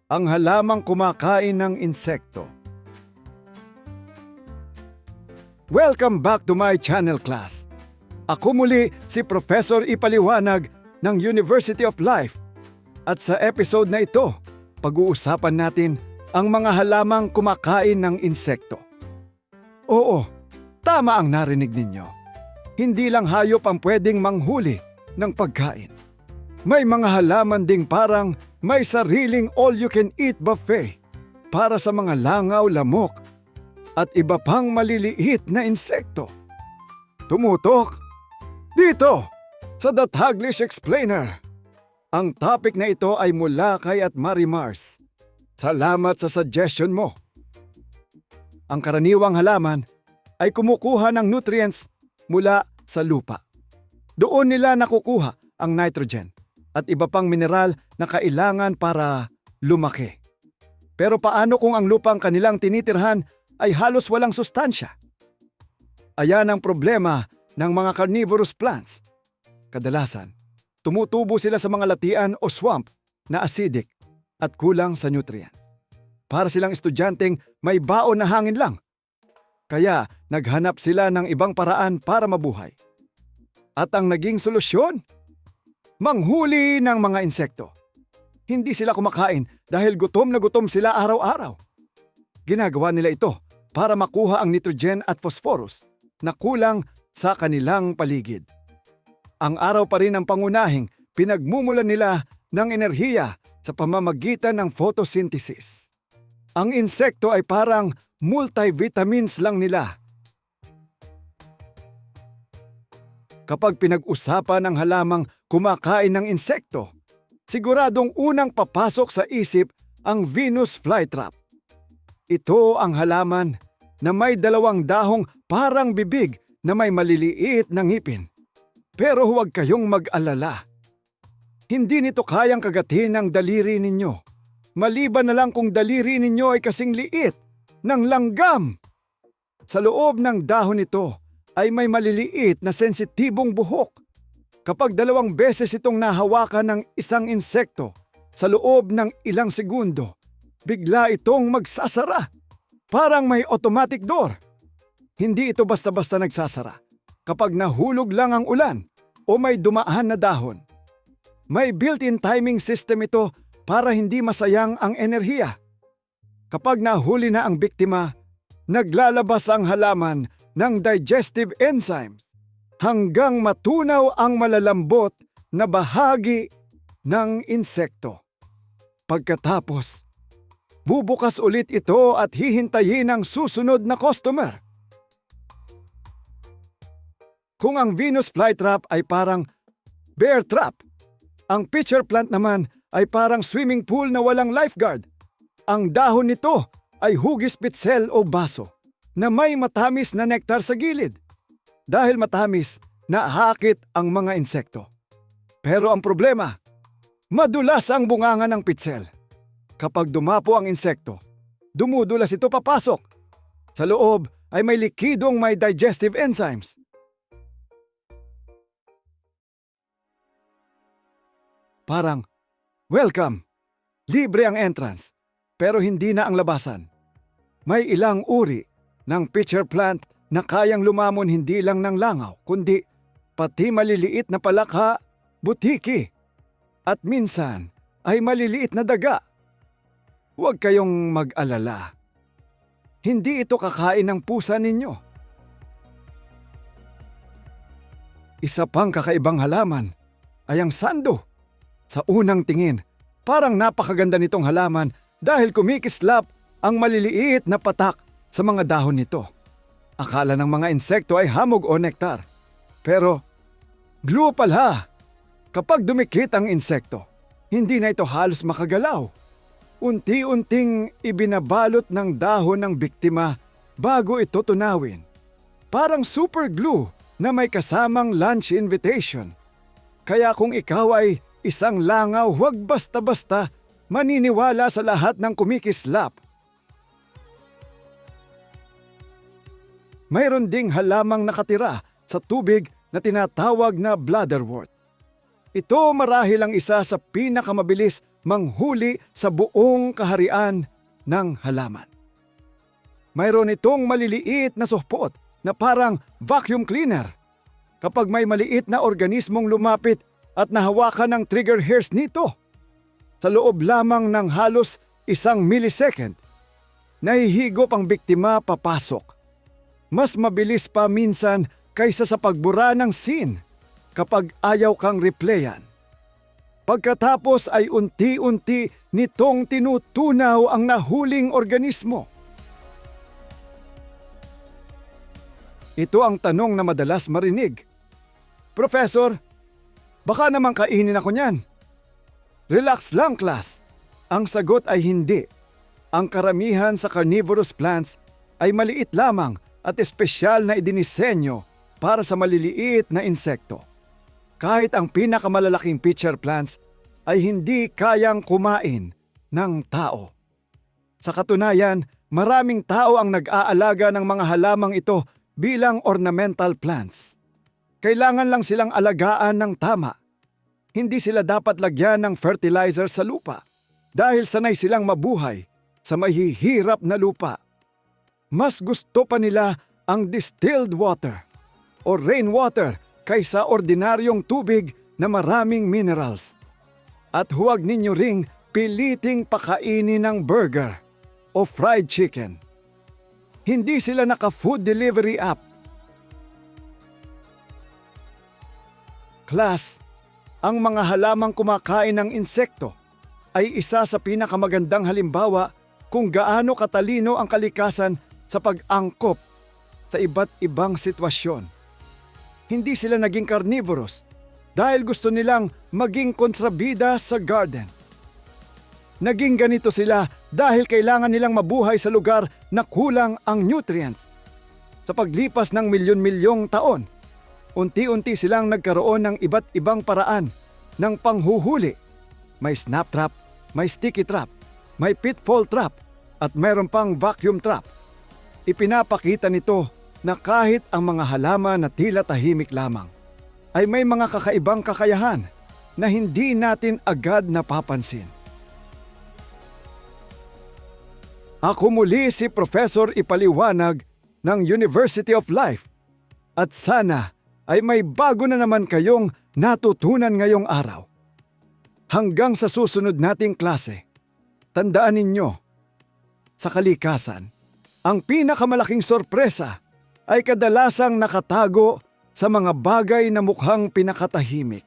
ang halamang kumakain ng insekto. Welcome back to my channel, class. Ako muli si Professor Ipaliwanag ng University of Life. At sa episode na ito, pag-uusapan natin ang mga halamang kumakain ng insekto. Oo, tama ang narinig ninyo. Hindi lang hayop ang pwedeng manghuli ng pagkain. May mga halaman ding parang may sariling all-you-can-eat buffet para sa mga langaw, lamok, at iba pang maliliit na insekto. Tumutok dito sa The Taglish Explainer. Ang topic na ito ay mula kay at Marimars. Salamat sa suggestion mo. Ang karaniwang halaman ay kumukuha ng nutrients mula sa lupa. Doon nila nakukuha ang nitrogen at iba pang mineral na kailangan para lumaki. Pero paano kung ang lupang kanilang tinitirhan ay halos walang sustansya? Ayan ang problema ng mga carnivorous plants. Kadalasan, tumutubo sila sa mga latian o swamp na acidic at kulang sa nutrients. Para silang estudyanteng may baon na hangin lang. Kaya naghanap sila ng ibang paraan para mabuhay. At ang naging solusyon? Manghuli ng mga insekto. Hindi sila kumakain dahil gutom na gutom sila araw-araw. Ginagawa nila ito para makuha ang nitrogen at phosphorus na kulang sa kanilang paligid. Ang araw pa rin ang pangunahing pinagmumulan nila ng enerhiya sa pamamagitan ng photosynthesis. Ang insekto ay parang multivitamins lang nila. Kapag pinag-usapan ng halamang kumakain ng insekto, siguradong unang papasok sa isip ang Venus flytrap. Ito ang halaman na may dalawang dahong parang bibig na may maliliit na ngipin. Pero huwag kayong mag-alala. Hindi nito kayang kagatin ng daliri ninyo. Maliban na lang kung daliri ninyo ay kasing liit ng langgam. Sa loob ng dahon nito ay may maliliit na sensitibong buhok. Kapag 2 beses itong nahawakan ng isang insekto sa loob ng ilang segundo, bigla itong magsasara. Parang may automatic door. Hindi ito basta-basta nagsasara kapag nahulog lang ang ulan o may dumaan na dahon. May built-in timing system ito para hindi masayang ang enerhiya. Kapag nahuli na ang biktima, naglalabas ang halaman ng digestive enzymes hanggang matunaw ang malalambot na bahagi ng insekto. Pagkatapos, bubukas ulit ito at hihintayin ang susunod na customer. Kung ang Venus flytrap ay parang bear trap, ang pitcher plant naman ay parang swimming pool na walang lifeguard. Ang dahon nito ay hugis pitsel o baso na may matamis na nektar sa gilid. Dahil matamis, nahakit ang mga insekto. Pero ang problema, madulas ang bunganga ng pitsel. Kapag dumapo ang insekto, dumudulas ito papasok. Sa loob ay may likidong may digestive enzymes. Parang, welcome! Libre ang entrance, pero hindi na ang labasan. May ilang uri ng pitcher plant na kayang lumamon hindi lang ng langaw, kundi pati maliliit na palakha, butiki, at minsan ay maliliit na daga. Huwag kayong mag-alala. Hindi ito kakain ng pusa ninyo. Isa pang kakaibang halaman ay ang sando. Sa unang tingin, parang napakaganda nitong halaman dahil kumikislap ang maliliit na patak sa mga dahon nito. Akala ng mga insekto ay hamog o nektar. Pero, glue pala. Kapag dumikit ang insekto, hindi na ito halos makagalaw. Unti-unting ibinabalot ng dahon ng biktima bago ito tunawin. Parang super glue na may kasamang lunch invitation. Kaya kung ikaw ay isang langaw, huwag basta-basta maniniwala sa lahat ng kumikislap. Mayroon ding halamang nakatira sa tubig na tinatawag na bladderwort. Ito marahil ang isa sa pinakamabilis manghuli sa buong kaharian ng halaman. Mayroon itong maliliit na sohpot na parang vacuum cleaner. Kapag may maliit na organismong lumapit at nahawakan ng trigger hairs nito, sa loob lamang ng halos 1 millisecond, nahihigop ang biktima papasok. Mas mabilis pa minsan kaysa sa pagbura ng scene kapag ayaw kang replayan. Pagkatapos ay unti-unti nitong tinutunaw ang nahuling organismo. Ito ang tanong na madalas marinig. Professor, baka naman kainin ako niyan. Relax lang, class. Ang sagot ay hindi. Ang karamihan sa carnivorous plants ay maliit lamang at espesyal na idinisenyo para sa maliliit na insekto. Kahit ang pinakamalalaking pitcher plants ay hindi kayang kumain ng tao. Sa katunayan, maraming tao ang nag-aalaga ng mga halamang ito bilang ornamental plants. Kailangan lang silang alagaan ng tama. Hindi sila dapat lagyan ng fertilizer sa lupa dahil sanay silang mabuhay sa mahihirap na lupa. Mas gusto pa nila ang distilled water o rainwater kaysa ordinaryong tubig na maraming minerals. At huwag ninyo ring piliting pakainin ng burger o fried chicken. Hindi sila naka-food delivery app. Class, ang mga halamang kumakain ng insekto ay isa sa pinakamagandang halimbawa kung gaano katalino ang kalikasan sa pag-angkop sa iba't ibang sitwasyon. Hindi sila naging carnivorous dahil gusto nilang maging kontrabida sa garden. Naging ganito sila dahil kailangan nilang mabuhay sa lugar na kulang ang nutrients. Sa paglipas ng milyon-milyong taon, unti-unti silang nagkaroon ng iba't ibang paraan ng panghuhuli. May snap trap, may sticky trap, may pitfall trap, at mayroon pang vacuum trap. Ipinapakita nito na kahit ang mga halaman na tila tahimik lamang, ay may mga kakaibang kakayahan na hindi natin agad napapansin. Ako muli si Professor Ipaliwanag ng University of Life at sana ay may bago na naman kayong natutunan ngayong araw. Hanggang sa susunod nating klase, tandaan ninyo, sa kalikasan, ang pinakamalaking sorpresa ay kadalasang nakatago sa mga bagay na mukhang pinakatahimik.